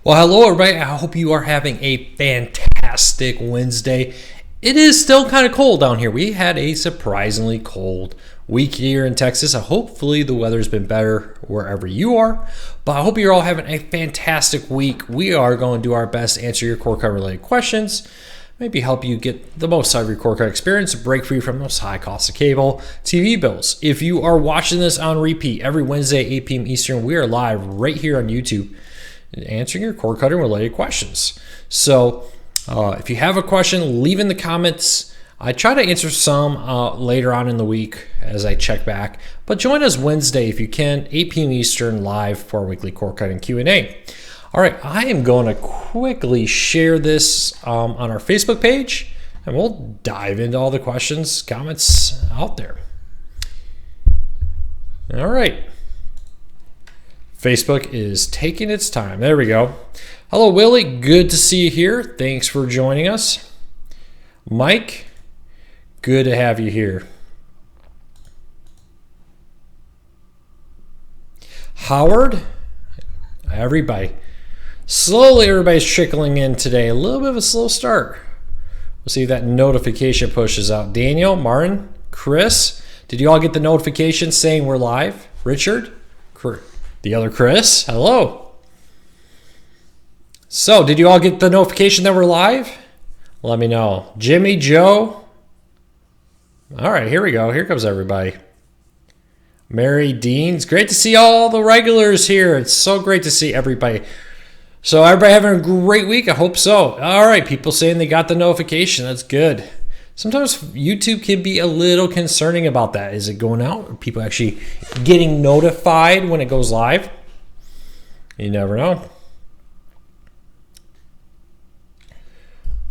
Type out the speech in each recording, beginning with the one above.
Well, hello everybody. I hope you are having a fantastic Wednesday. It is still kind of cold down here. We had a surprisingly cold week here in Texas. Hopefully the weather's been better wherever you are. But I hope you're all having a fantastic week. We are going to do our best to answer your core card related questions. Maybe help you get the most out of your core card experience, break free from those high costs of cable TV bills. If you are watching this on repeat every Wednesday, 8 p.m. Eastern, we are live right here on YouTube answering your cord cutting related questions. So if you have a question, leave in the comments. I try to answer some later on in the week as I check back, but join us Wednesday if you can, 8 p.m. Eastern, live for our weekly cord cutting Q&A. All right, I am going to quickly share this on our Facebook page, and we'll dive into all the questions, comments out there. All right. Facebook is taking its time. There we go. Hello, Willie. Good to see you here. Thanks for joining us. Mike, good to have you here. Howard, everybody. Slowly, everybody's trickling in today. A little bit of a slow start. We'll see if that notification pushes out. Daniel, Martin, Chris, did you all get the notification saying we're live? Richard, the other Chris, hello. So, did you all get the notification that we're live? Let me know. Jimmy, Joe. All right, here we go. Here comes everybody. Mary, Deans. Great to see all the regulars here. It's so great to see everybody. So, everybody having a great week? I hope so. All right, people saying they got the notification. That's good. Sometimes YouTube can be a little concerning about that. Is it going out? Are people actually getting notified when it goes live? You never know.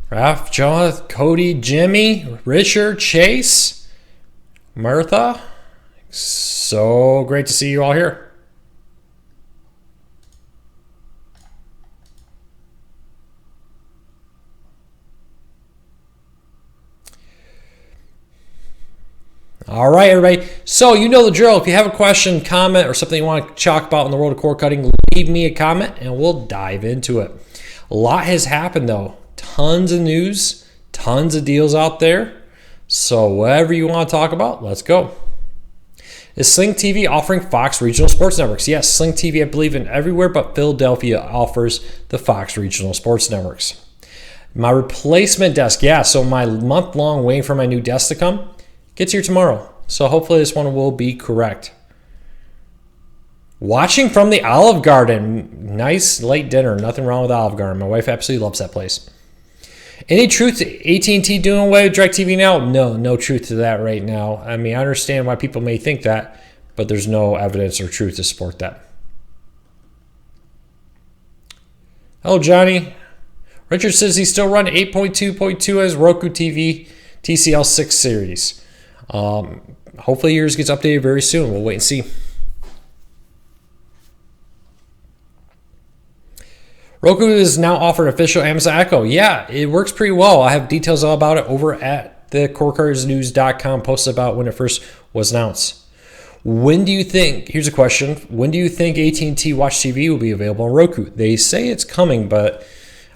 Ralph, Jonathan, Cody, Jimmy, Richard, Chase, Martha. So great to see you all here. All right, everybody. So you know the drill. If you have a question, comment, or something you want to talk about in the world of cord cutting, leave me a comment and we'll dive into it. A lot has happened, though. Tons of news, tons of deals out there. So whatever you want to talk about, let's go. Is Sling TV offering Fox regional sports networks? Yes, Sling TV, I believe, in everywhere but Philadelphia offers the Fox regional sports networks. My replacement desk, yeah, so my month-long waiting for my new desk to come gets here tomorrow. So hopefully this one will be correct. Watching from the Olive Garden. Nice late dinner. Nothing wrong with Olive Garden. My wife absolutely loves that place. Any truth to AT&T doing away with DirecTV now? No truth to that right now. I mean, I understand why people may think that, but there's no evidence or truth to support that. Hello, Johnny. Richard says he's still running 8.2.2 as Roku TV TCL 6 series. Hopefully yours gets updated very soon. We'll wait and see. Roku is now offered official Amazon Echo. Yeah, it works pretty well. I have details all about it over at the CoreCardsNews.com post about when it first was announced. When do you think, here's a question, when do you think AT&T Watch TV will be available on Roku? They say it's coming, but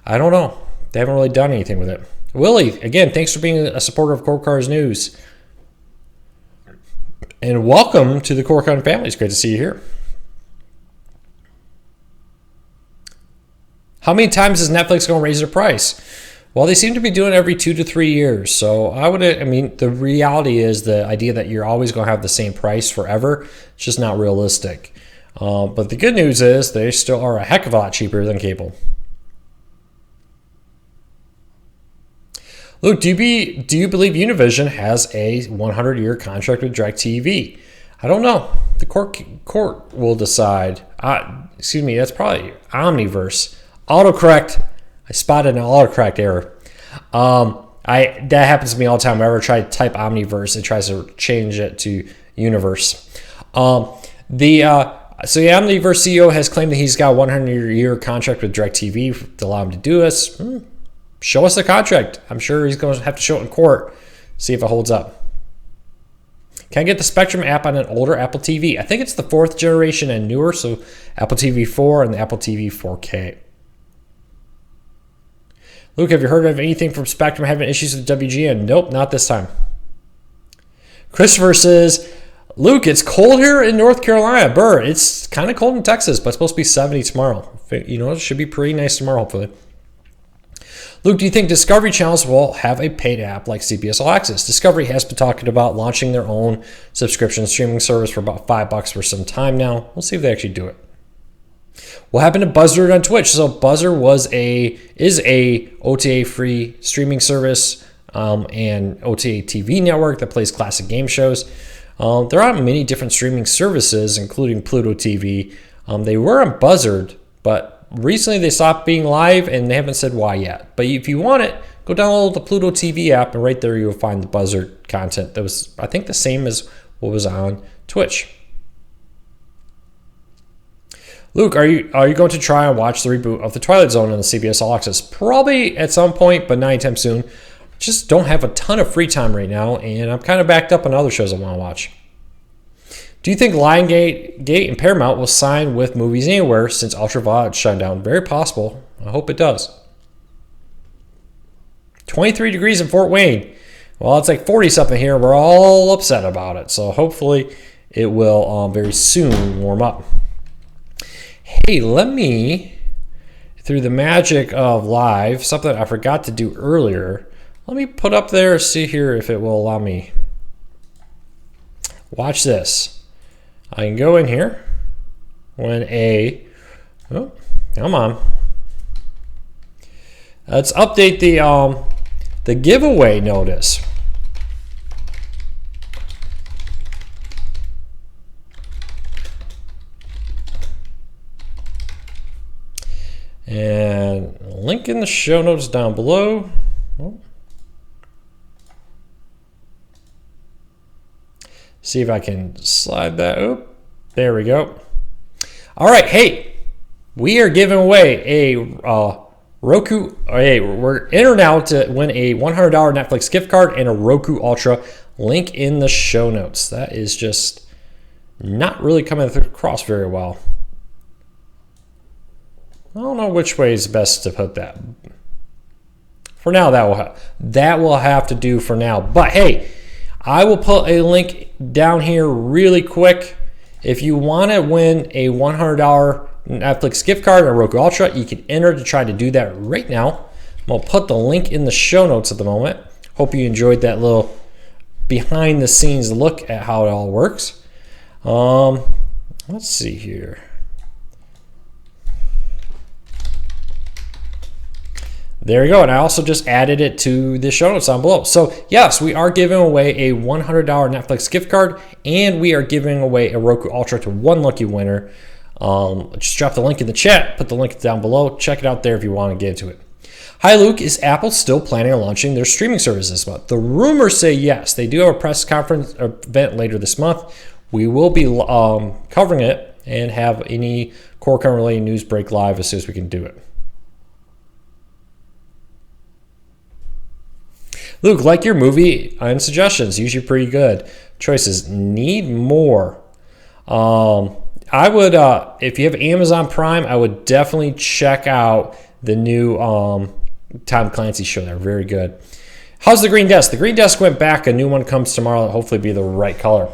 I don't know. They haven't really done anything with it. Willie, again, thanks for being a supporter of Core Cars News. And welcome to the Core Card family. It's great to see you here. How many times is Netflix going to raise their price? Well, they seem to be doing it every 2 to 3 years. So the reality is the idea that you're always going to have the same price forever, it's just not realistic. But the good news is they still are a heck of a lot cheaper than cable. Luke, do you believe Univision has a 100-year contract with DirecTV? I don't know. The court will decide. That's probably Omniverse. Autocorrect. I spotted an autocorrect error. That happens to me all the time. Whenever I try to type Omniverse, it tries to change it to Universe. The Omniverse CEO has claimed that he's got a 100-year contract with DirecTV to allow him to do this. Show us the contract. I'm sure he's going to have to show it in court, see if it holds up. Can I get the Spectrum app on an older Apple TV? I think it's the 4th generation and newer, so Apple TV 4 and the Apple TV 4K. Luke, have you heard of anything from Spectrum having issues with WGN? Nope, not this time. Christopher says, Luke, it's cold here in North Carolina. Burr, it's kind of cold in Texas, but it's supposed to be 70 tomorrow. It should be pretty nice tomorrow, hopefully. Luke, do you think Discovery channels will have a paid app like CBS All Access? Discovery has been talking about launching their own subscription streaming service for about $5 for some time now. We'll see if they actually do it. What happened to Buzzr on Twitch? So Buzzr is a OTA-free streaming service and OTA TV network that plays classic game shows. There are many different streaming services, including Pluto TV. They were on Buzzr, but recently they stopped being live, and they haven't said why yet. But if you want it, go download the Pluto TV app, and right there you'll find the Buzzr content that was, I think, the same as what was on Twitch. Luke, are you going to try and watch the reboot of The Twilight Zone on the CBS All Access? Probably at some point, but not anytime soon. Just don't have a ton of free time right now, and I'm kind of backed up on other shows I want to watch. Do you think Lionsgate and Paramount will sign with Movies Anywhere since Ultraviolet shut down? Very possible. I hope it does. 23 degrees in Fort Wayne. Well, it's like 40-something here. We're all upset about it, so hopefully it will very soon warm up. Hey, let me, through the magic of live, something I forgot to do earlier, let me put up there, see here if it will allow me. Watch this. I can go in here come on. Let's update the giveaway notice. And link in the show notes down below. See if I can slide that up. There we go. All right, hey, we are giving away a Roku. Hey, we're entered now to win a $100 Netflix gift card and a Roku Ultra. Link in the show notes. That is just not really coming across very well. I don't know which way is best to put that. For now, that will have to do for now. But hey, I will put a link down here really quick. If you want to win a $100 Netflix gift card and a Roku Ultra, you can enter to try to do that right now. I'll put the link in the show notes at the moment. Hope you enjoyed that little behind the scenes look at how it all works. Let's see here. There you go, and I also just added it to the show notes down below. So yes, we are giving away a $100 Netflix gift card, and we are giving away a Roku Ultra to one lucky winner. Just drop the link in the chat, put the link down below, check it out there if you want to get into it. Hi Luke, is Apple still planning on launching their streaming service this month? The rumors say yes. They do have a press conference event later this month. We will be covering it and have any Qualcomm related news break live as soon as we can do it. Luke, like your movie and suggestions, usually pretty good choices. Need more. I would, if you have Amazon Prime, I would definitely check out the new Tom Clancy show. They're very good. How's the Green Desk? The Green Desk went back. A new one comes tomorrow. It'll hopefully be the right color.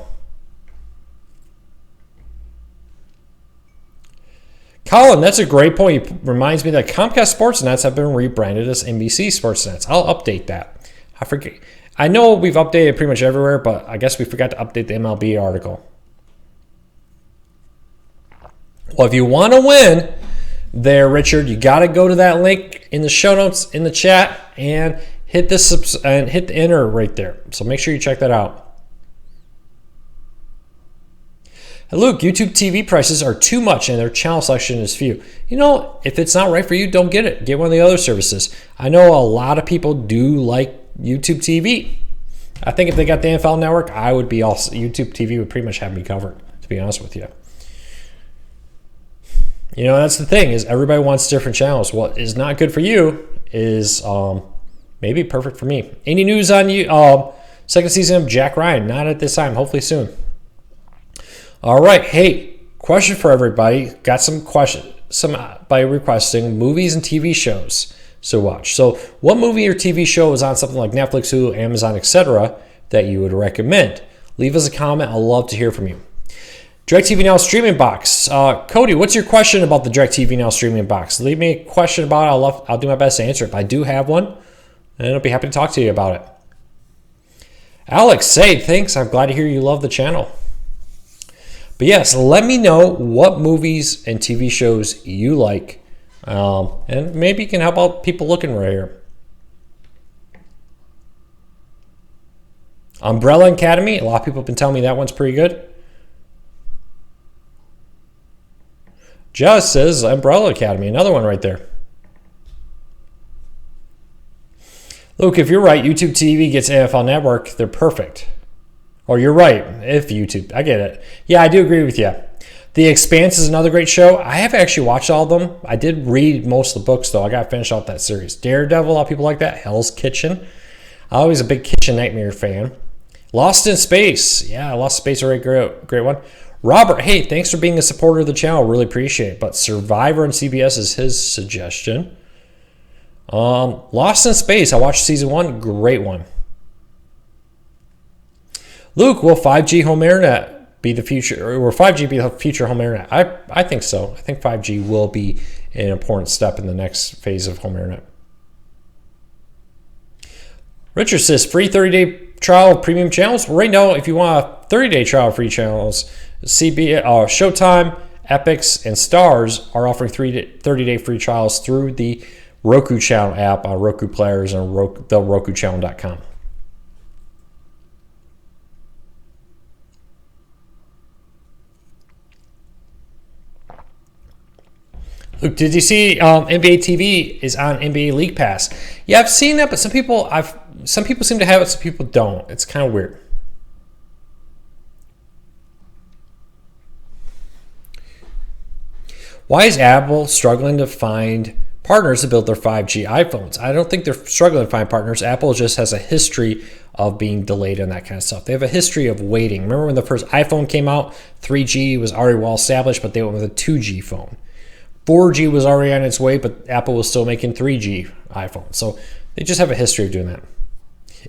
Colin, that's a great point. It reminds me that Comcast Sportsnets have been rebranded as NBC Sportsnets. I'll update that. I forget. I know we've updated pretty much everywhere, but I guess we forgot to update the MLB article. Well, if you want to win there, Richard, you got to go to that link in the show notes in the chat and hit the enter right there. So make sure you check that out. Hey, Luke, YouTube TV prices are too much and their channel selection is few. You know, if it's not right for you, don't get it. Get one of the other services. I know a lot of people do like YouTube TV. I think if they got the NFL Network, I would be also, YouTube TV would pretty much have me covered, to be honest with you. You know, that's the thing, is everybody wants different channels. What is not good for you is maybe perfect for me. Any news on you? Second season of Jack Ryan? Not at this time. Hopefully soon. All right. Hey, question for everybody. Got some questions. By requesting movies and TV shows. to watch. So what movie or TV show is on something like Netflix, Hulu, Amazon, etc. that you would recommend? Leave us a comment. I'd love to hear from you. DirecTV Now streaming box. Cody, what's your question about the DirecTV Now streaming box? Leave me a question about it. I'll do my best to answer it. If I do have one, and I'll be happy to talk to you about it. Alex, say thanks. I'm glad to hear you love the channel. But yes, let me know what movies and TV shows you like, and maybe you can help out people looking right here. Umbrella Academy. A lot of people have been telling me that one's pretty good. Just says Umbrella Academy, another one right there. Luke, if you're right, YouTube TV gets AFL Network, they're perfect. Or you're right, if YouTube, I get it. Yeah, I do agree with you. The Expanse is another great show. I haven't actually watched all of them. I did read most of the books, though. I got to finish out that series. Daredevil, a lot of people like that. Hell's Kitchen. I'm always a big Kitchen Nightmare fan. Lost in Space. Yeah, Lost in Space, a great one. Robert, hey, thanks for being a supporter of the channel. Really appreciate it. But Survivor on CBS is his suggestion. Lost in Space. I watched season 1. Great one. Luke, will 5G home internet be the future, or will 5G be the future home internet? I think so. I think 5G will be an important step in the next phase of home internet. Richard says, free 30-day trial of premium channels. Well, right now, if you want a 30-day trial of free channels, Showtime, Epix, and Stars are offering 30-day free trials through the Roku Channel app on Roku players and therokuchannel.com. Luke, did you see NBA TV is on NBA League Pass? Yeah, I've seen that, but some people seem to have it, some people don't. It's kind of weird. Why is Apple struggling to find partners to build their 5G iPhones? I don't think they're struggling to find partners. Apple just has a history of being delayed on that kind of stuff. They have a history of waiting. Remember when the first iPhone came out, 3G was already well established, but they went with a 2G phone. 4G was already on its way, but Apple was still making 3G iPhones. So they just have a history of doing that.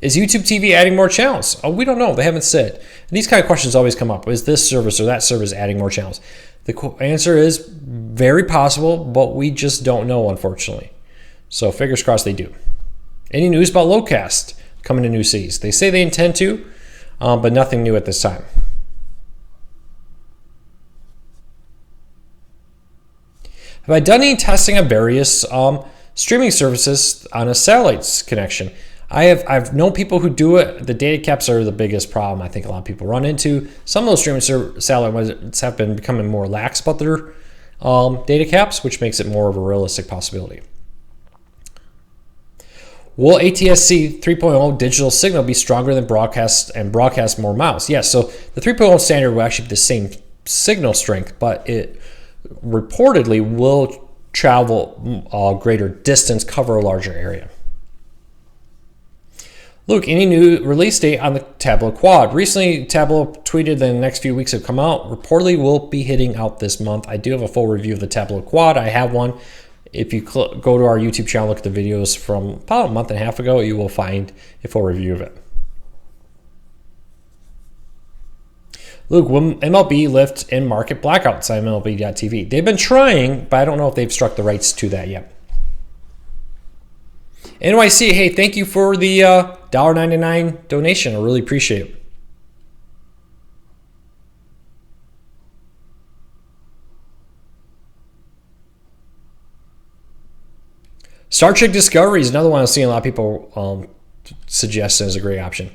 Is YouTube TV adding more channels? Oh, we don't know. They haven't said. And these kind of questions always come up. Is this service or that service adding more channels? The answer is very possible, but we just don't know, unfortunately. So fingers crossed they do. Any news about Lowcast coming to new cities? They say they intend to, but nothing new at this time. Have I done any testing of various streaming services on a satellite connection? I've known people who do it. The data caps are the biggest problem I think a lot of people run into. Some of those streaming satellite ones have been becoming more lax about their data caps, which makes it more of a realistic possibility. Will ATSC 3.0 digital signal be stronger than broadcast and broadcast more miles? Yes, so the 3.0 standard will actually be the same signal strength, but it reportedly will travel a greater distance, cover a larger area. Luke, any new release date on the Tableau Quad? Recently, Tableau tweeted that in the next few weeks have come out. Reportedly will be hitting out this month. I do have a full review of the Tableau Quad. I have one. If you go to our YouTube channel, look at the videos from about a month and a half ago, you will find a full review of it. Luke, will MLB lift in market blackouts on MLB.tv? They've been trying, but I don't know if they've struck the rights to that yet. NYC, hey, thank you for the $1.99 donation. I really appreciate it. Star Trek Discovery is another one I've seen a lot of people suggest as a great option.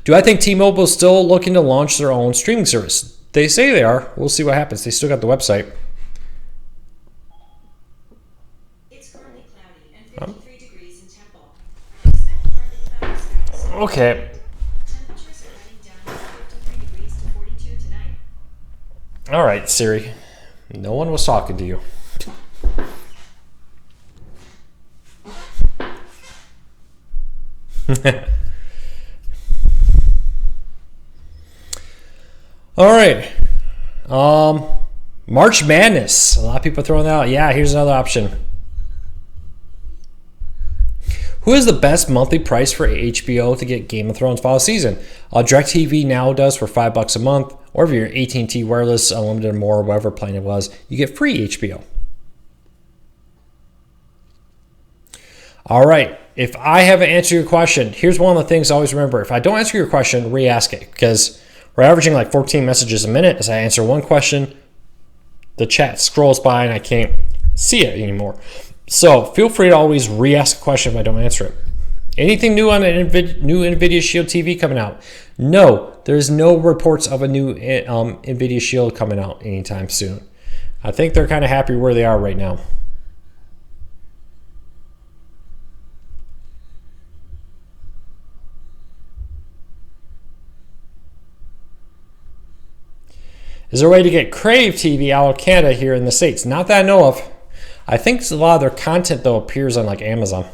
Do I think T-Mobile is still looking to launch their own streaming service? They say they are. We'll see what happens. They still got the website. It's currently cloudy and 53 degrees in Temple. Expect partly cloudy skies. Okay. Temperatures are heading down from 53 degrees to 42 tonight. All right, Siri. No one was talking to you. All right. March Madness. A lot of people throwing that out. Yeah, here's another option. Who is the best monthly price for HBO to get Game of Thrones fall season? DirecTV now does for $5 a month, or if you're AT&T Wireless Unlimited or more, whatever plan it was, you get free HBO. All right, if I haven't answered your question, here's one of the things I always remember. If I don't answer your question, re-ask it, because we're averaging like 14 messages a minute. As I answer one question, the chat scrolls by and I can't see it anymore. So feel free to always re-ask a question if I don't answer it. Anything new on an new NVIDIA Shield TV coming out? No, there's no reports of a new NVIDIA Shield coming out anytime soon. I think they're kind of happy where they are right now. Is there a way to get Crave TV out of Canada here in the States? Not that I know of. I think a lot of their content, though, appears on like Amazon.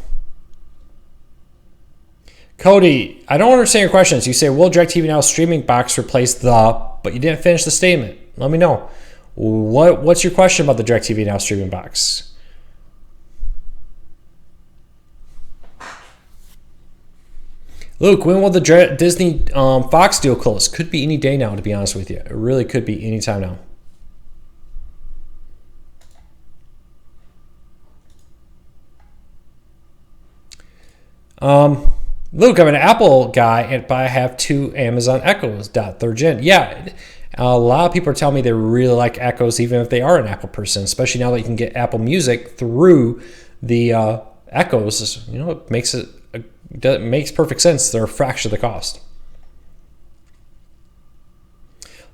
Cody, I don't understand your questions. You say, will DirecTV Now streaming box replace the, but you didn't finish the statement. Let me know. What's your question about the DirecTV Now streaming box? Luke, when will the Disney Fox deal close? Could be any day now, to be honest with you. It really could be any time now. Luke, I'm an Apple guy, but I have 2 Amazon Echoes, 3rd gen. Yeah, a lot of people are telling me they really like Echoes, even if they are an Apple person, especially now that you can get Apple Music through the Echoes. You know, it makes perfect sense. They're a fraction of the cost.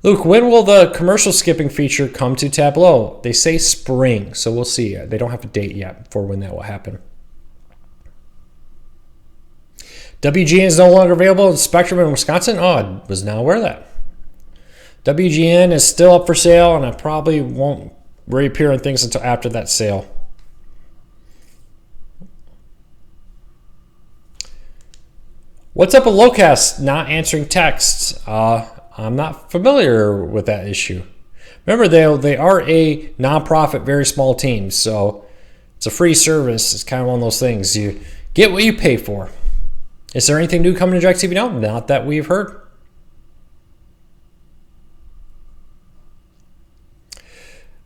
Luke, when will the commercial skipping feature come to Tableau? They say spring, so we'll see. They don't have a date yet for when that will happen. WGN is no longer available in Spectrum in Wisconsin. Oh, I was not aware of that. WGN is still up for sale, and I probably won't reappear on things until after that sale. What's up with Locast not answering texts? I'm not familiar with that issue. Remember, they are a nonprofit, very small team, so it's a free service. It's kind of one of those things. You get what you pay for. Is there anything new coming to DirecTV Now? Not that we've heard.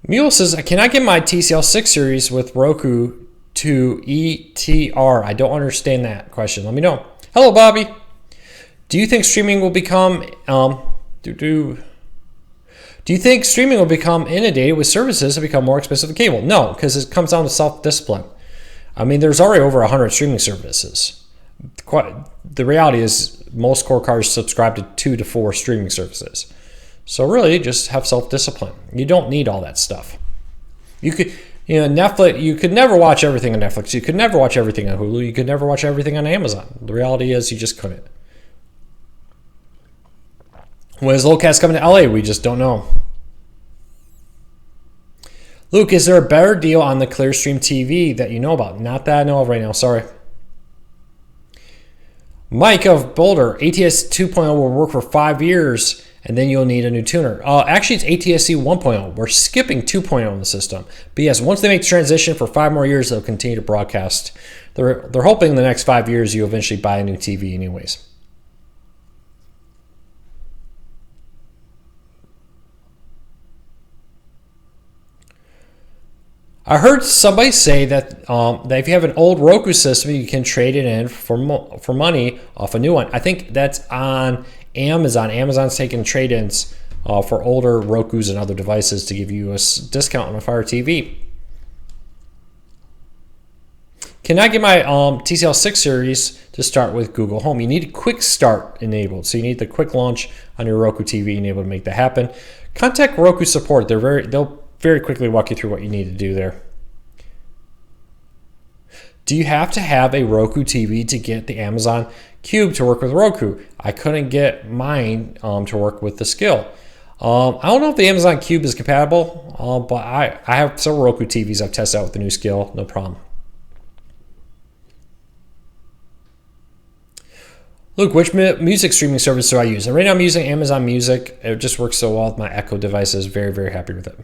Mule says, can I get my TCL 6 series with Roku to ETR? I don't understand that question. Let me know. Hello, Bobby. Do you think streaming will become do you think streaming will become inundated with services that become more expensive than cable? No, because it comes down to self-discipline. I mean, there's already over 100 streaming services. The reality is most core cars subscribe to 2 to 4 streaming services. So really, just have self-discipline. You don't need all that stuff. You could, Netflix. You could never watch everything on Netflix. You could never watch everything on Hulu. You could never watch everything on Amazon. The reality is, you just couldn't. When is Locast coming to LA? We just don't know. Luke, is there a better deal on the Clearstream TV that you know about? Not that I know of right now. Sorry. Mike of Boulder, ATS 2.0 will work for 5 years, and then you'll need a new tuner. Actually, it's ATSC 1.0. We're skipping 2.0 in the system. But yes, once they make the transition for 5 more years, they'll continue to broadcast. They're hoping in the next 5 years you eventually buy a new TV anyways. I heard somebody say that if you have an old Roku system, you can trade it in for money off a new one. I think that's on Amazon. Amazon's taking trade-ins for older Rokus and other devices to give you a discount on a Fire TV. Can I get my TCL 6 series to start with Google Home? You need Quick Start enabled, so you need the quick launch on your Roku TV enabled to make that happen. Contact Roku support. They'll very quickly walk you through what you need to do there. Do you have to have a Roku TV to get the Amazon Cube to work with Roku? I couldn't get mine to work with the skill. I don't know if the Amazon Cube is compatible, but I have several Roku TVs I've tested out with the new skill, no problem. Luke, which music streaming service do I use? And right now I'm using Amazon Music. It just works so well with my Echo devices. Very, very happy with it.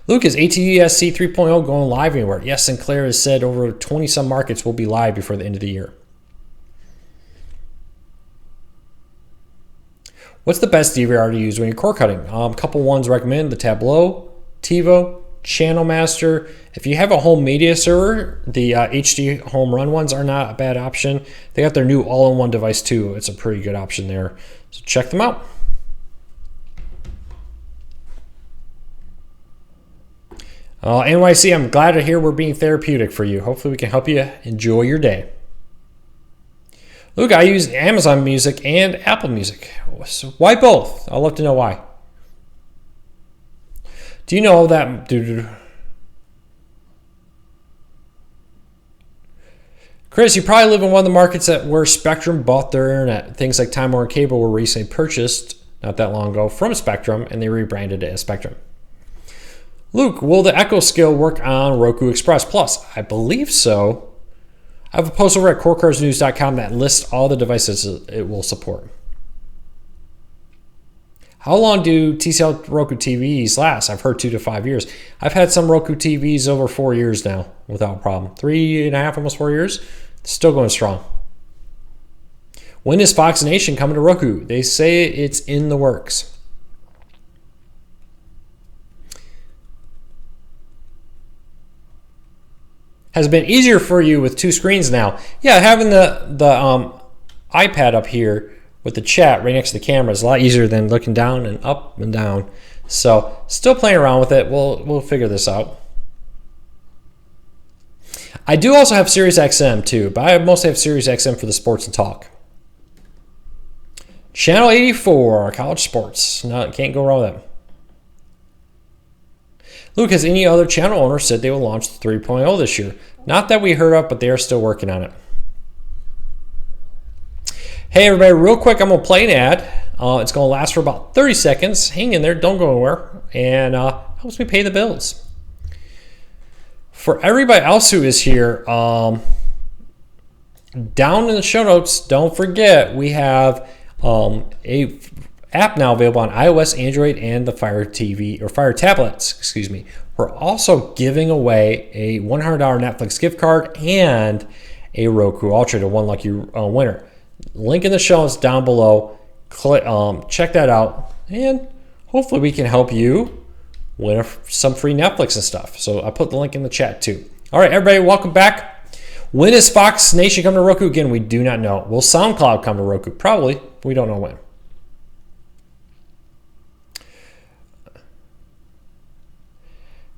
Luke, is ATSC 3.0 going live anywhere? Yes, Sinclair has said over 20 some markets will be live before the end of the year. What's the best DVR to use when you're cord cutting? A couple ones recommend: the Tableau, TiVo, Channel Master. If you have a home media server, the HD Home Run ones are not a bad option. They got their new all-in-one device too. It's a pretty good option there. So check them out. NYC, I'm glad to hear we're being therapeutic for you. Hopefully we can help you enjoy your day. Luke, I use Amazon Music and Apple Music. So why both? I'd love to know why. Do you know that... Chris, you probably live in one of the markets where Spectrum bought their internet. Things like Time Warner Cable were recently purchased not that long ago from Spectrum, and they rebranded it as Spectrum. Luke, will the Echo skill work on Roku Express Plus? I believe so. I have a post over at corecarsnews.com that lists all the devices it will support. How long do TCL Roku TVs last? I've heard 2 to 5 years. I've had some Roku TVs over 4 years now without a problem. 3.5, almost 4 years. Still going strong. When is Fox Nation coming to Roku? They say it's in the works. Has it been easier for you with 2 screens now? Yeah, having the iPad up here with the chat right next to the camera is a lot easier than looking down and up and down. So still playing around with it. We'll figure this out. I do also have Sirius XM too, but I mostly have Sirius XM for the sports and talk. Channel 84, college sports. No, can't go wrong with that. Luke, has any other channel owner said they will launch the 3.0 this year? Not that we heard of, but they are still working on it. Hey everybody, real quick, I'm going to play an ad. It's going to last for about 30 seconds. Hang in there, don't go anywhere. And helps me pay the bills. For everybody else who is here, down in the show notes, don't forget we have a app now available on iOS, Android, and the Fire TV or Fire tablets. Excuse me. We're also giving away a $100 Netflix gift card and a Roku Ultra to one lucky winner. Link in the show notes down below. Click, check that out, and hopefully we can help you win some free Netflix and stuff. So I put the link in the chat too. All right, everybody, welcome back. When is Fox Nation coming to Roku? Again, we do not know. Will SoundCloud come to Roku? Probably. We don't know when.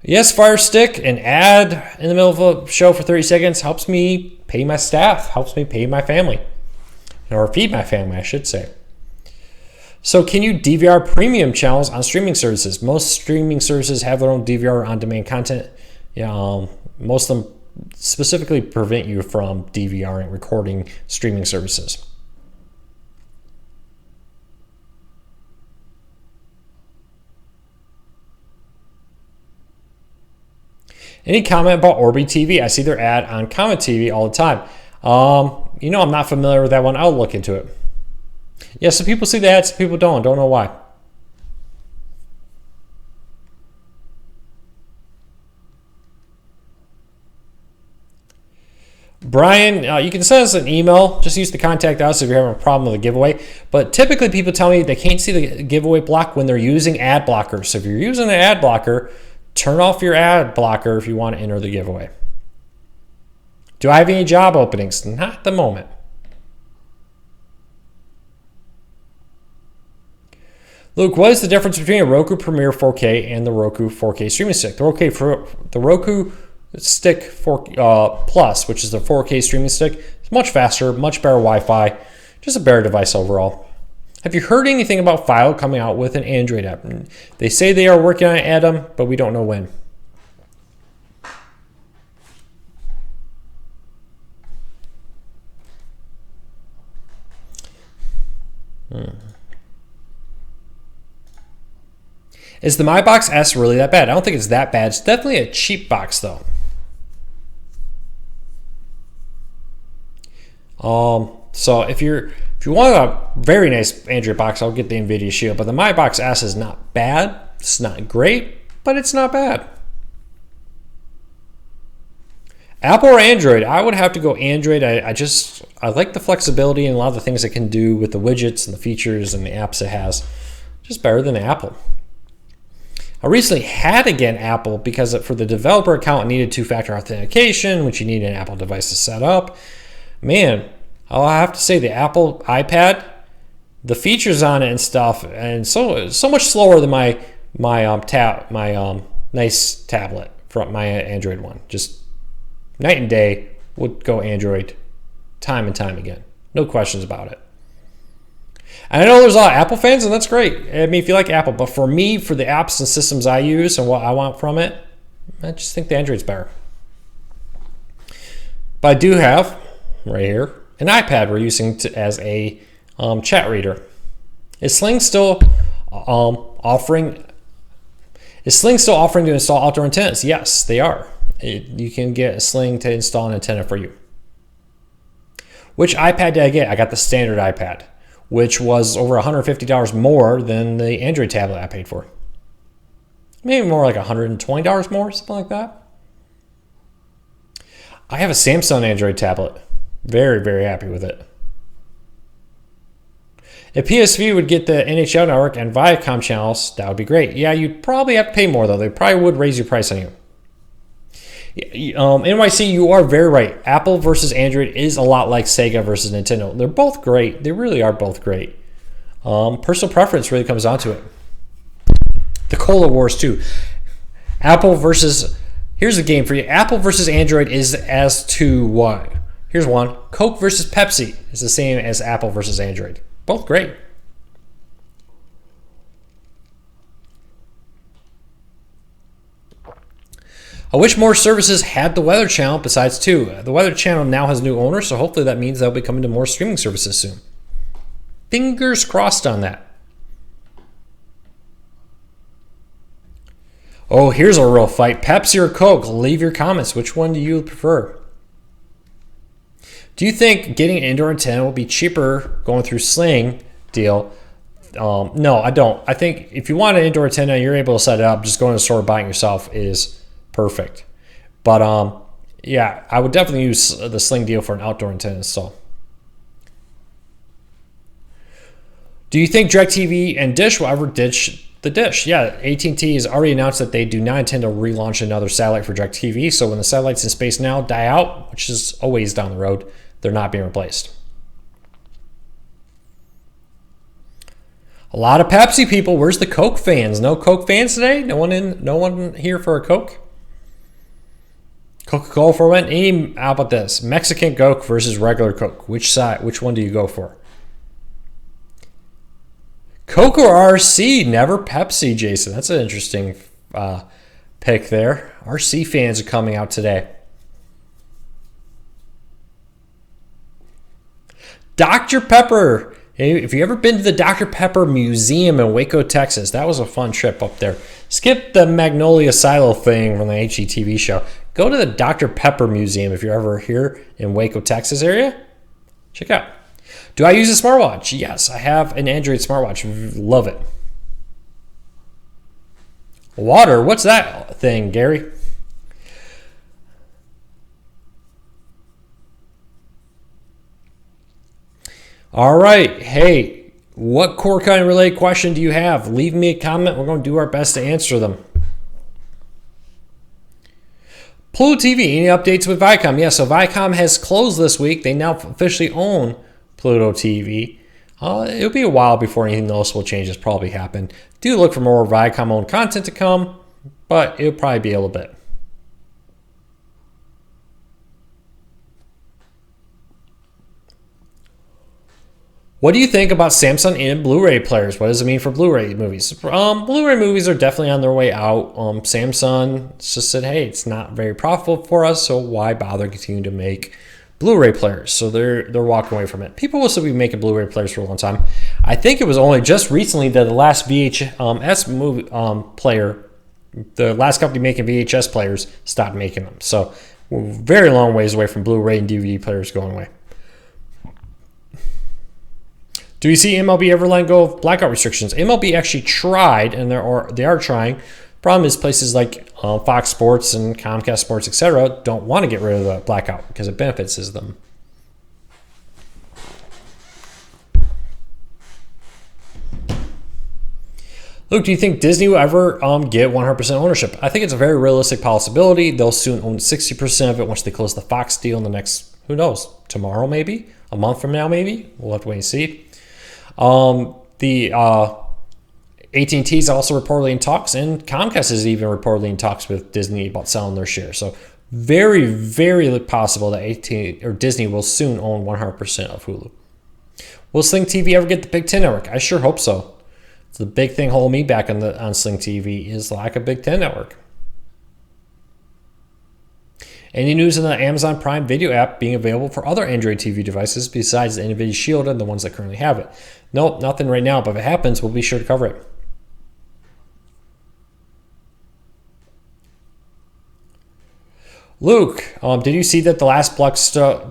Yes, Fire Stick, an ad in the middle of a show for 30 seconds helps me pay my staff, helps me pay my family, or feed my family, I should say. So can you DVR premium channels on streaming services? Most streaming services have their own DVR on-demand content. Most of them specifically prevent you from DVRing, recording streaming services. Any comment about Orbi TV? I see their ad on Comet TV all the time. I'm not familiar with that one. I'll look into it. Yeah, some people see the ads, some people don't. Don't know why. Brian, you can send us an email. Just use the contact us if you're having a problem with a giveaway. But typically people tell me they can't see the giveaway block when they're using ad blockers. So if you're using an ad blocker, turn off your ad blocker if you want to enter the giveaway. Do I have any job openings? Not at the moment. Luke, what is the difference between a Roku Premiere 4K and the Roku 4K streaming stick? The Roku Stick 4 Plus, which is the 4K streaming stick, is much faster, much better Wi-Fi, just a better device overall. Have you heard anything about File coming out with an Android app? They say they are working on it, Adam, but we don't know when. Is the MyBox S really that bad? I don't think it's that bad. It's definitely a cheap box, though. So if you want a very nice Android box, I'll get the NVIDIA Shield. But the MyBox S is not bad. It's not great. but it's not bad. Apple or Android? I would have to go Android. I like the flexibility and a lot of the things it can do with the widgets and the features and the apps it has. Just better than Apple. I recently had again Apple because for the developer account, I needed two-factor authentication, which you need an Apple device to set up. Man, I'll have to say the Apple iPad, the features on it and stuff, and so much slower than my nice tablet from my Android one. Just night and day. Would go Android time and time again. No questions about it. And I know there's a lot of Apple fans, and that's great. I mean, if you like Apple, but for me, for the apps and systems I use and what I want from it, I just think the Android's better. But I do have right here an iPad we're using as a chat reader. Is Sling still offering to install outdoor antennas? Yes, they are. You can get a Sling to install an antenna for you. Which iPad did I get? I got the standard iPad, which was over $150 more than the Android tablet I paid for. Maybe more like $120 more, something like that. I have a Samsung Android tablet. Very, very happy with it. If PSV would get the NHL network and Viacom channels, that would be great. Yeah, you'd probably have to pay more, though. They probably would raise your price on you. NYC, you are very right. Apple versus Android is a lot like Sega versus Nintendo. They're both great. They really are both great. Personal preference really comes down to it. The Cola Wars, too. Apple versus... Here's a game for you. Apple versus Android is as to what? Here's one. Coke versus Pepsi is the same as Apple versus Android. Both great. I wish more services had the Weather Channel besides two. The Weather Channel now has new owners, so hopefully that means they'll be coming to more streaming services soon. Fingers crossed on that. Oh, here's a real fight. Pepsi or Coke? Leave your comments. Which one do you prefer? Do you think getting an indoor antenna will be cheaper going through Sling deal? No, I don't. I think if you want an indoor antenna, you're able to set it up. Just going to the store and buying it yourself is perfect. But yeah, I would definitely use the Sling deal for an outdoor antenna install. Do you think DirecTV and Dish will ever ditch the dish? Yeah, AT&T has already announced that they do not intend to relaunch another satellite for DirecTV. So when the satellites in space now die out, which is always down the road, they're not being replaced. A lot of Pepsi people. Where's the Coke fans? No Coke fans today? No one here for a Coke? Coca-Cola for one? How about this? Mexican Coke versus regular Coke. Which one do you go for? Coke or RC? Never Pepsi, Jason. That's an interesting pick there. RC fans are coming out today. Dr. Pepper. Hey, if you ever been to the Dr. Pepper Museum in Waco, Texas, that was a fun trip up there. Skip the Magnolia Silo thing from the HGTV show. Go to the Dr. Pepper Museum if you're ever here in Waco, Texas area. Check it out. Do I use a smartwatch? Yes, I have an Android smartwatch. Love it. Water? What's that thing, Gary? All right. Hey, what core kind related question do you have? Leave me a comment. We're going to do our best to answer them. Pluto TV, any updates with Viacom? Yeah, so Viacom has closed this week. They now officially own Pluto TV. It'll be a while before anything noticeable changes probably happen. Do look for more Viacom-owned content to come, but it'll probably be a little bit. What do you think about Samsung and Blu-ray players? What does it mean for Blu-ray movies? Blu-ray movies are definitely on their way out. Samsung just said, hey, it's not very profitable for us, so why bother continuing to make Blu-ray players? So they're walking away from it. People will still be making Blu-ray players for a long time. I think it was only just recently that the last VHS movie player, the last company making VHS players, stopped making them. So we're very long ways away from Blu-ray and DVD players going away. Do you see MLB ever letting go of blackout restrictions? MLB actually tried, and they are trying Problem is places like Fox Sports and Comcast Sports, etc., don't want to get rid of the blackout because it benefits them. Luke, do you think Disney will ever get 100% ownership? I think it's a very realistic possibility. They'll soon own 60% of it once they close the Fox deal in the next, who knows, tomorrow maybe? A month from now maybe? We'll have to wait and see. The AT&T is also reportedly in talks, and Comcast is even reportedly in talks with Disney about selling their share. So very, very possible that AT&T or Disney will soon own 100% of Hulu. Will Sling TV ever get the Big Ten network? I sure hope so. It's the big thing holding me back on Sling TV is the lack of Big Ten network. Any news on the Amazon Prime Video app being available for other Android TV devices besides the NVIDIA Shield and the ones that currently have it? Nope, nothing right now, but if it happens, we'll be sure to cover it. Luke, did you see that the last Blockbuster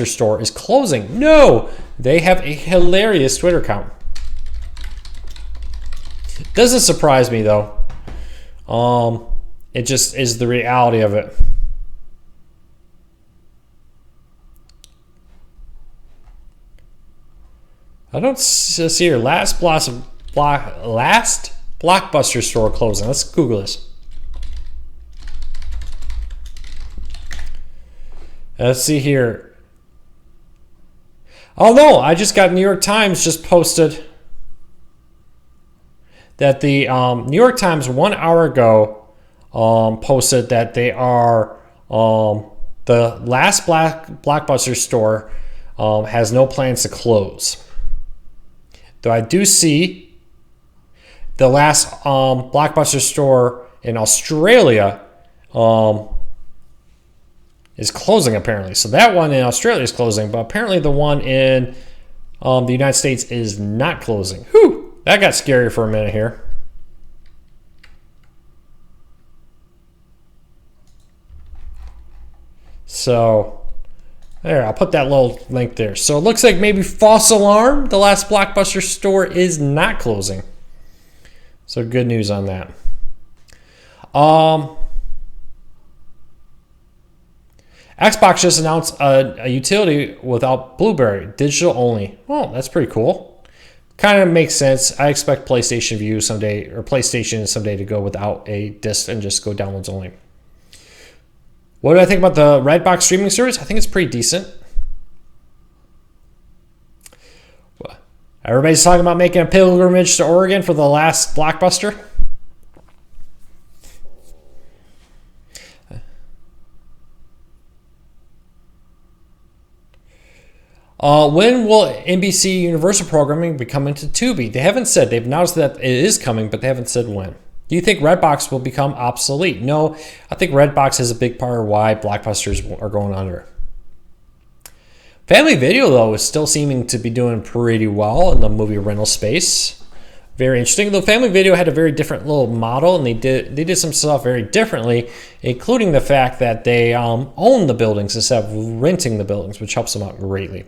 store is closing? No! They have a hilarious Twitter account. Doesn't surprise me, though. It just is the reality of it. I don't see your last Blockbuster store closing. Let's Google this. Let's see here. Oh no, I just got New York Times just posted that the New York Times 1 hour ago posted that they are the last Blockbuster store has no plans to close. Though I do see the last Blockbuster store in Australia is closing apparently. So that one in Australia is closing, but apparently the one in the United States is not closing. Whew, that got scary for a minute here. So there, I'll put that little link there. So it looks like maybe false alarm. The last Blockbuster store is not closing. So good news on that. Xbox just announced a utility without Blueberry, digital only. Well, that's pretty cool. Kind of makes sense. I expect PlayStation View someday, or PlayStation someday, to go without a disc and just go downloads only. What do I think about the Redbox streaming service? I think it's pretty decent. Everybody's talking about making a pilgrimage to Oregon for the last Blockbuster. When will NBC Universal programming be coming to Tubi? They haven't said. They've announced that it is coming, but they haven't said when. Do you think Redbox will become obsolete? No, I think Redbox is a big part of why Blockbusters are going under. Family Video, though, is still seeming to be doing pretty well in the movie rental space. Very interesting. The Family Video had a very different little model, and they did some stuff very differently, including the fact that they own the buildings instead of renting the buildings, which helps them out greatly.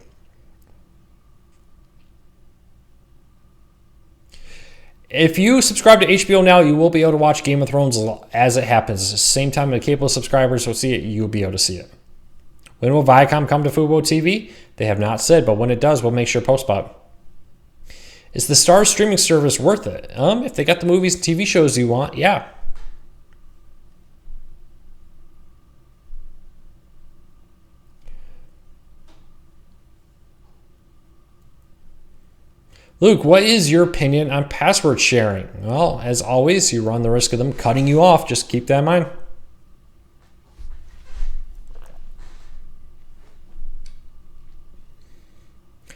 If you subscribe to HBO Now, you will be able to watch Game of Thrones as it happens. It's the same time the cable subscribers will see it, you'll be able to see it. When will Viacom come to Fubo TV? They have not said, but when it does, we'll make sure post about it. Is the Star streaming service worth it? If they got the movies and TV shows you want, yeah. Luke, what is your opinion on password sharing? Well, as always, you run the risk of them cutting you off. Just keep that in mind.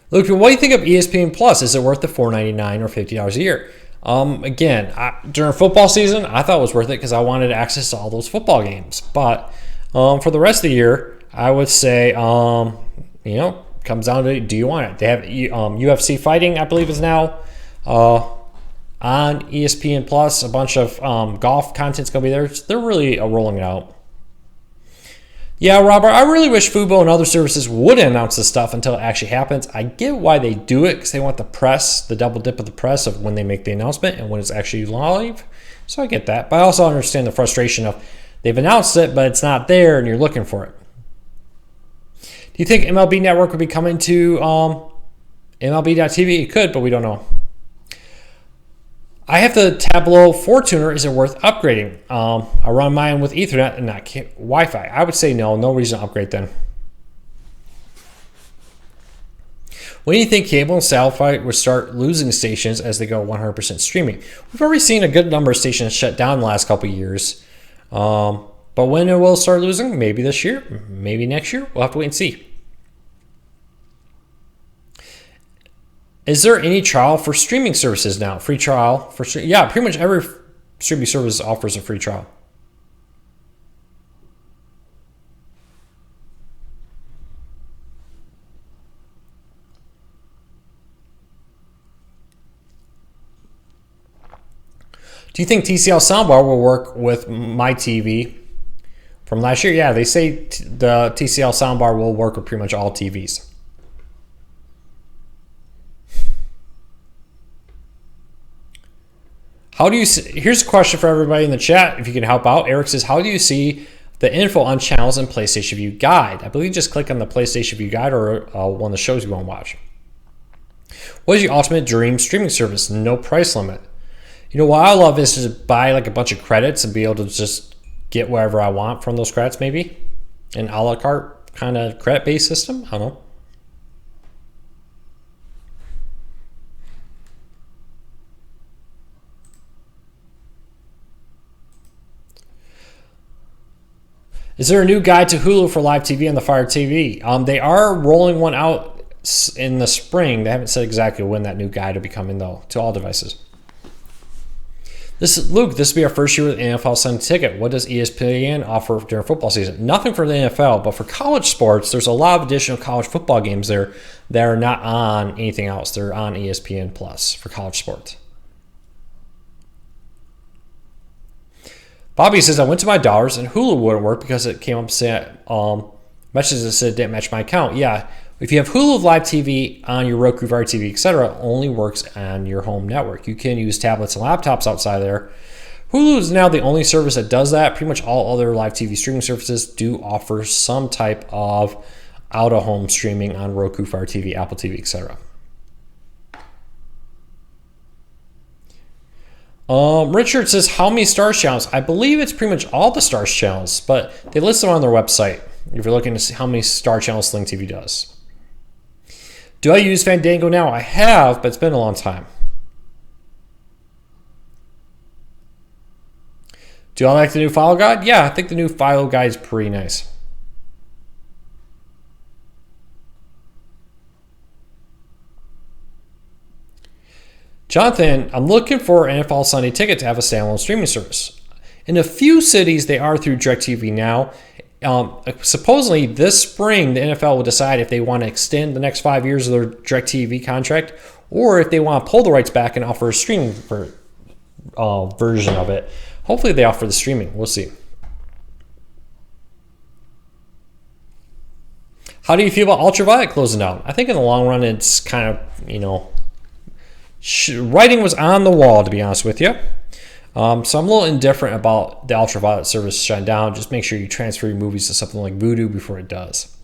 Luke, what do you think of ESPN Plus? Is it worth the $4.99 or $50 a year? Again, during football season, I thought it was worth it because I wanted access to all those football games. But for the rest of the year, I would say, comes down to, do you want it? They have UFC fighting, I believe, is now on ESPN Plus. A bunch of golf content's going to be there. They're really rolling it out. Yeah, Robert, I really wish Fubo and other services would announce this stuff until it actually happens. I get why they do it, because they want the press, the double dip of the press of when they make the announcement and when it's actually live. So I get that. But I also understand the frustration of they've announced it, but it's not there and you're looking for it. Do you think MLB Network would be coming to MLB.TV? It could, but we don't know. I have the Tableau Fortuner. Is it worth upgrading? I run mine with Ethernet and not Wi-Fi. I would say no. No reason to upgrade then. When do you think cable and satellite would start losing stations as they go 100% streaming? We've already seen a good number of stations shut down the last couple of years. But when it will start losing? Maybe this year. Maybe next year. We'll have to wait and see. Is there any trial for streaming services now? Free trial for yeah, pretty much every streaming service offers a free trial. Do you think TCL soundbar will work with my TV from last year? Yeah, they say the TCL soundbar will work with pretty much all TVs. How do you see, here's a question for everybody in the chat, if you can help out. Eric says, how do you see the info on channels in PlayStation View Guide? I believe just click on the PlayStation View Guide or one of the shows you want to watch. What is your ultimate dream streaming service? No price limit. You know, what I love is to buy like a bunch of credits and be able to just get whatever I want from those credits, maybe. An a la carte kind of credit-based system. I don't know. Is there a new guide to Hulu for live TV on the Fire TV? They are rolling one out in the spring. They haven't said exactly when that new guide will be coming, though, to all devices. Luke, this will be our first year with NFL Sunday Ticket. What does ESPN offer during football season? Nothing for the NFL, but for college sports, there's a lot of additional college football games there that are not on anything else. They're on ESPN Plus for college sports. Bobby says, I went to my daughter's and Hulu wouldn't work because it came up saying, messages that said it didn't match my account. Yeah, if you have Hulu Live TV on your Roku, Fire TV, etc., it only works on your home network. You can use tablets and laptops outside there. Hulu is now the only service that does that. Pretty much all other live TV streaming services do offer some type of out-of-home streaming on Roku, Fire TV, Apple TV, etc. Richard says, how many Stars channels? I believe it's pretty much all the Stars channels, but they list them on their website if you're looking to see how many Star channels Sling TV does. Do I use Fandango now? I have, but it's been a long time. Do I like the new file guide? Yeah, I think the new file guide is pretty nice. Jonathan, I'm looking for NFL Sunday Ticket to have a standalone streaming service. In a few cities, they are through DirecTV now. Supposedly, this spring, the NFL will decide if they want to extend the next 5 years of their DirecTV contract or if they want to pull the rights back and offer a streaming version of it. Hopefully, they offer the streaming. We'll see. How do you feel about Ultraviolet closing down? I think in the long run, it's kind of, writing was on the wall, to be honest with you. So I'm a little indifferent about the Ultraviolet service shutting down. Just make sure you transfer your movies to something like Vudu before it does.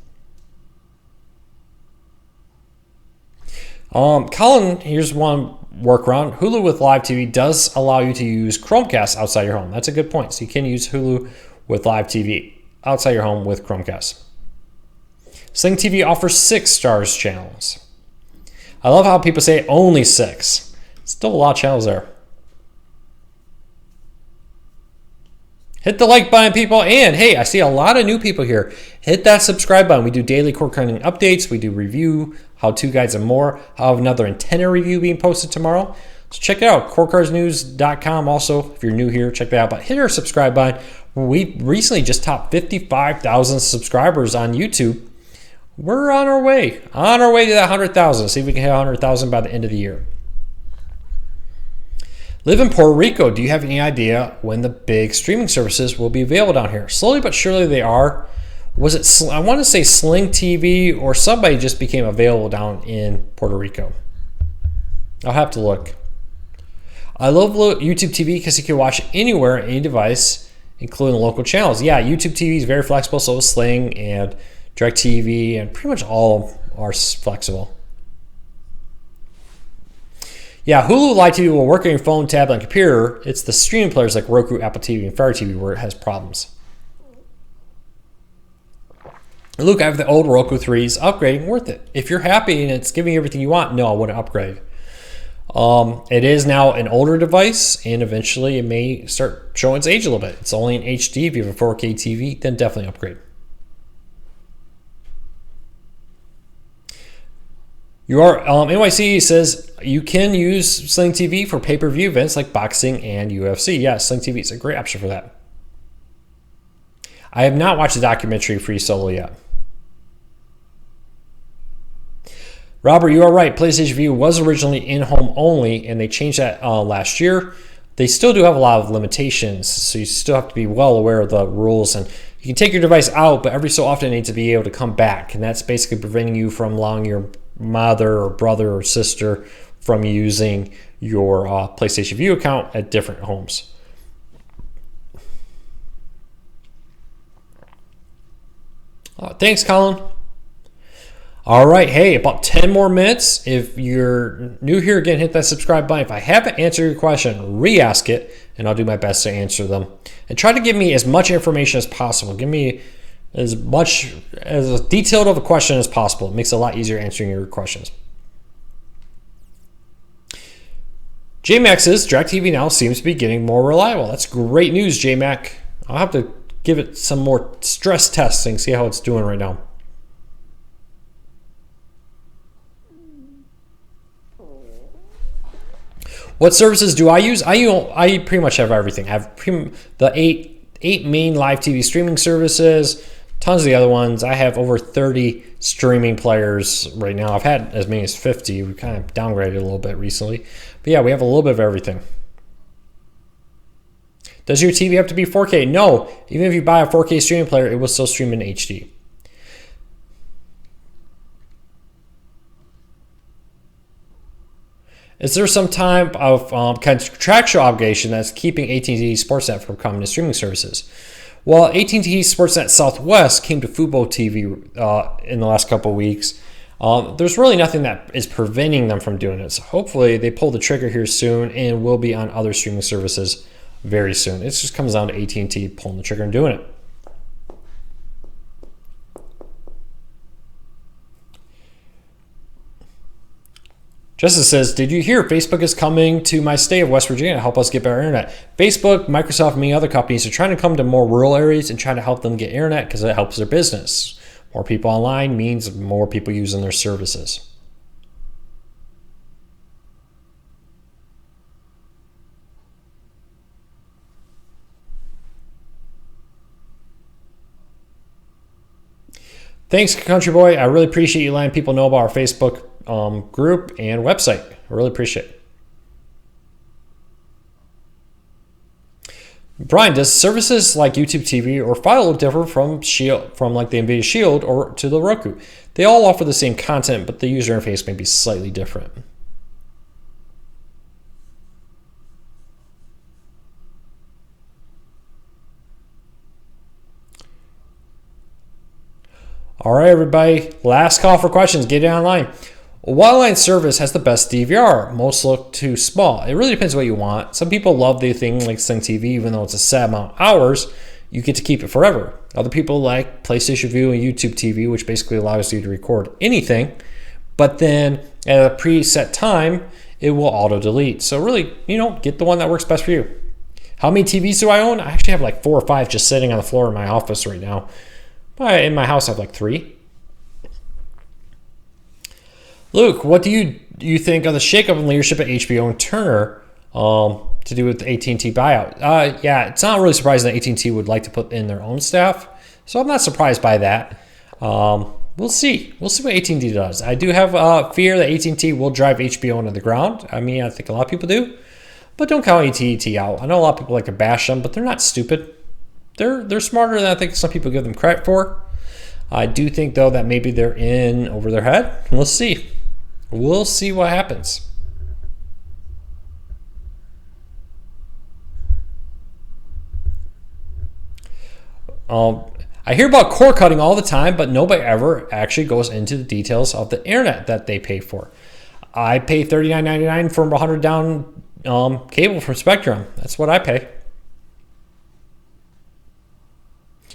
Colin, here's one workaround. Hulu with Live TV does allow you to use Chromecast outside your home. That's a good point. So you can use Hulu with Live TV outside your home with Chromecast. Sling TV offers 6 Stars channels. I love how people say only 6. Still a lot of channels there. Hit the like button, people. And hey, I see a lot of new people here. Hit that subscribe button. We do daily cord cutting updates. We do review, how-to guides, and more. I'll have another antenna review being posted tomorrow. So check it out, corecardsnews.com. Also, if you're new here, check that out. But hit our subscribe button. We recently just topped 55,000 subscribers on YouTube. We're on our way to that 100,000. See if we can hit 100,000 by the end of the year. Live in Puerto Rico. Do you have any idea when the big streaming services will be available down here? Slowly but surely they are. Was it, I want to say Sling TV, or somebody just became available down in Puerto Rico. I'll have to look. I love YouTube TV because you can watch anywhere, any device, including local channels. Yeah, YouTube TV is very flexible, so is Sling and DirecTV, and pretty much all are flexible. Yeah, Hulu Live TV will work on your phone, tablet, and computer. It's the streaming players like Roku, Apple TV, and Fire TV where it has problems. Luke, I have the old Roku 3s. Upgrading, worth it. If you're happy and it's giving you everything you want, no, I wouldn't upgrade. It is now an older device, and eventually it may start showing its age a little bit. It's only in HD. If you have a 4K TV, then definitely upgrade. NYC says you can use Sling TV for pay-per-view events like boxing and UFC. Yeah, Sling TV is a great option for that. I have not watched the documentary Free Solo yet. Robert, you are right. PlayStation Vue was originally in-home only, and they changed that last year. They still do have a lot of limitations, so you still have to be well aware of the rules. And you can take your device out, but every so often it needs to be able to come back, and that's basically preventing you from allowing your mother or brother or sister from using your PlayStation Vue account at different homes. Thanks, Colin. All right, hey, about 10 more minutes. If you're new here, again, hit that subscribe button. If I haven't answered your question, re-ask it, and I'll do my best to answer them. And try to give me as much information as possible. Give me as detailed of a question as possible. It makes it a lot easier answering your questions. JMax's DirecTV Now seems to be getting more reliable. That's great news, JMac. I'll have to give it some more stress testing, see how it's doing right now. What services do I use? I pretty much have everything. I have the eight main live TV streaming services, tons of the other ones. I have over 30 streaming players right now. I've had as many as 50. We kind of downgraded a little bit recently. But yeah, we have a little bit of everything. Does your TV have to be 4K? No. Even if you buy a 4K streaming player, it will still stream in HD. Is there some type of contractual obligation that's keeping AT&T Sportsnet from coming to streaming services? Well, AT&T Sportsnet Southwest came to Fubo TV in the last couple of weeks. There's really nothing that is preventing them from doing it. So hopefully they pull the trigger here soon and will be on other streaming services very soon. It just comes down to AT&T pulling the trigger and doing it. Justice says, did you hear Facebook is coming to my state of West Virginia to help us get better internet? Facebook, Microsoft, and many other companies are trying to come to more rural areas and trying to help them get internet because it helps their business. More people online means more people using their services. Thanks, Country Boy. I really appreciate you letting people know about our Facebook group and website. I really appreciate it. Brian, does services like YouTube TV or Philo differ from like the NVIDIA Shield or to the Roku? They all offer the same content, but the user interface may be slightly different. All right, everybody. Last call for questions. Get it online. What online service has the best DVR? Most look too small. It really depends what you want. Some people love the thing like Sling TV, even though it's a set amount of hours, you get to keep it forever. Other people like PlayStation Vue and YouTube TV, which basically allows you to record anything, but then at a preset time, it will auto-delete. So really, get the one that works best for you. How many TVs do I own? I actually have like 4 or 5 just sitting on the floor in my office right now. In my house, I have like 3. Luke, what do you think of the shakeup in leadership at HBO and Turner to do with the AT&T buyout? Yeah, it's not really surprising that AT&T would like to put in their own staff, so I'm not surprised by that. We'll see. We'll see what AT&T does. I do have fear that AT&T will drive HBO into the ground. I mean, I think a lot of people do, but don't count AT&T out. I know a lot of people like to bash them, but they're not stupid. They're smarter than I think some people give them credit for. I do think, though, that maybe they're in over their head. We'll see. We'll see what happens. I hear about cord cutting all the time, but nobody ever actually goes into the details of the internet that they pay for. I pay $39.99 for a 100 down cable from Spectrum. That's what I pay.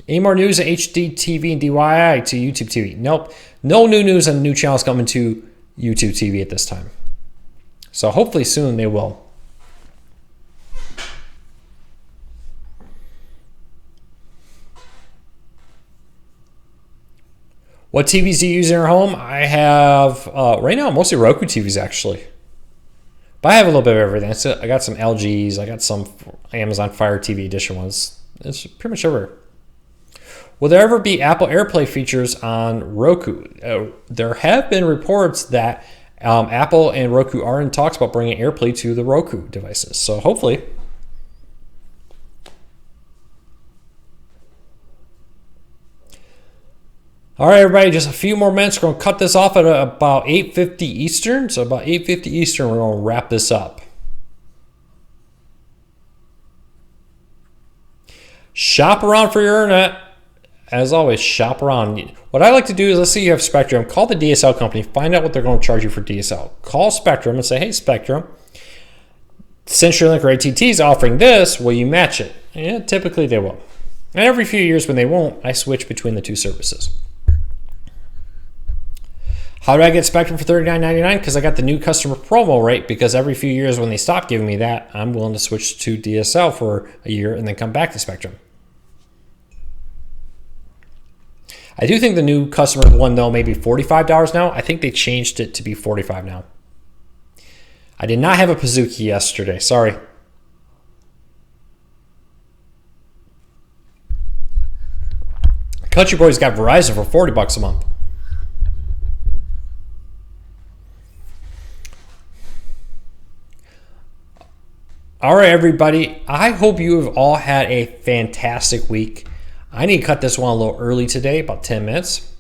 Any more news on HD TV and DIY to YouTube TV? Nope. No new news on new channels coming to YouTube TV at this time. So hopefully soon they will. What TVs do you use in your home? I have, right now, mostly Roku TVs, actually. But I have a little bit of everything. So I got some LGs. I got some Amazon Fire TV Edition ones. It's pretty much everywhere. Will there ever be Apple AirPlay features on Roku? There have been reports that Apple and Roku are in talks about bringing AirPlay to the Roku devices. So hopefully. All right, everybody, just a few more minutes. We're going to cut this off at about 8:50 Eastern. So about 8:50 Eastern, we're going to wrap this up. Shop around for your internet. As always, shop around. What I like to do is, let's say you have Spectrum, call the DSL company, find out what they're going to charge you for DSL. Call Spectrum and say, hey, Spectrum, CenturyLink or AT&T is offering this. Will you match it? Yeah, typically they will. And every few years when they won't, I switch between the two services. How do I get Spectrum for $39.99? Because I got the new customer promo rate, because every few years when they stop giving me that, I'm willing to switch to DSL for a year and then come back to Spectrum. I do think the new customer one, though, may be $45 now. I think they changed it to be $45 now. I did not have a Pizookie yesterday. Sorry. Country Boy's got Verizon for $40 a month. All right, everybody. I hope you have all had a fantastic week. I need to cut this one a little early today, about 10 minutes.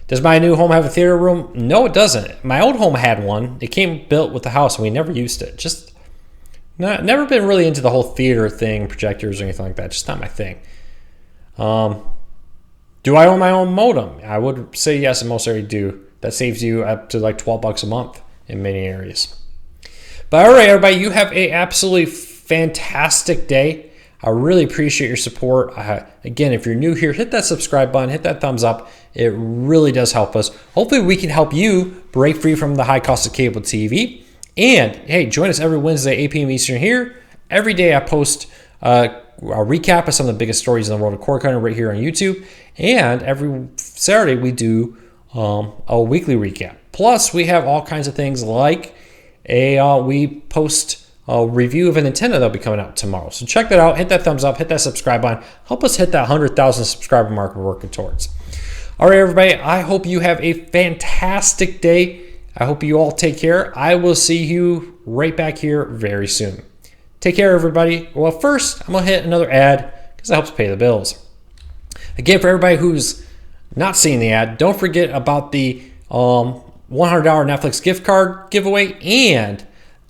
Does my new home have a theater room? No, it doesn't. My old home had one. It came built with the house, and we never used it. Just never been really into the whole theater thing, projectors or anything like that. Just not my thing. Do I own my own modem? I would say yes, in most areas do. That saves you up to like $12 a month in many areas. But all right, everybody, you have an absolutely fantastic day. I really appreciate your support. Again, if you're new here, hit that subscribe button, hit that thumbs up. It really does help us. Hopefully, we can help you break free from the high cost of cable TV. And hey, join us every Wednesday, 8 p.m. Eastern here. Every day I post a recap of some of the biggest stories in the world of cord cutting right here on YouTube. And every Saturday we do a weekly recap. Plus, we have all kinds of things like we post a review of a Nintendo that'll be coming out tomorrow. So check that out. Hit that thumbs up. Hit that subscribe button. Help us hit that 100,000 subscriber mark we're working towards. All right, everybody. I hope you have a fantastic day. I hope you all take care. I will see you right back here very soon. Take care, everybody. Well, first, I'm going to hit another ad because it helps pay the bills. Again, for everybody who's not seeing the ad, don't forget about the $100 Netflix gift card giveaway and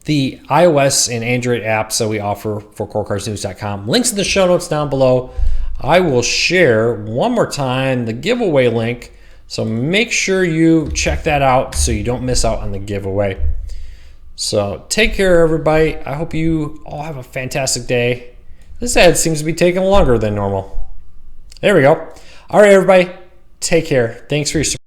the iOS and Android apps that we offer for CoreCardsNews.com. Links in the show notes down below. I will share one more time the giveaway link, so make sure you check that out so you don't miss out on the giveaway. So take care, everybody. I hope you all have a fantastic day. This ad seems to be taking longer than normal. There we go. All right, everybody. Take care. Thanks for your support.